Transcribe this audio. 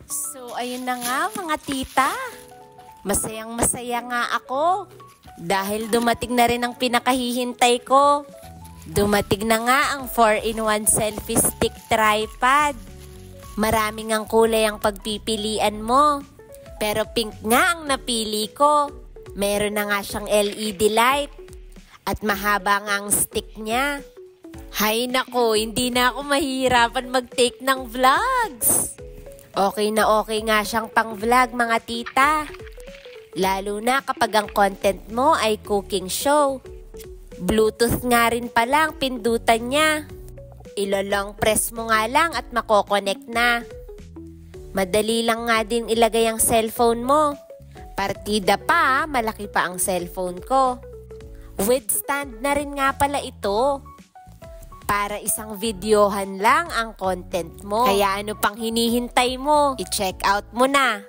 So, ayun na nga mga tita. Masayang masaya nga ako. Dahil dumating na rin ang pinakahihintay ko. Dumating na nga ang 4-in-1 selfie stick tripod. Maraming ang kulay ang pagpipilian mo. Pero pink nga ang napili ko. Meron na nga siyang LED light. At mahaba nga ang stick niya. Hay nako, hindi na ako mahihirapan mag-take ng vlogs. Okay na okay nga siyang pang-vlog mga tita. Lalo na kapag ang content mo ay cooking show. Bluetooth nga rin pala ang pindutan niya. Ilalong press mo nga lang at makokonect na. Madali lang nga din ilagay ang cellphone mo. Partida pa, malaki pa ang cellphone ko. With stand na rin nga pala ito. Para isang videohan lang ang content mo. Kaya ano pang hinihintay mo? I-check out mo na.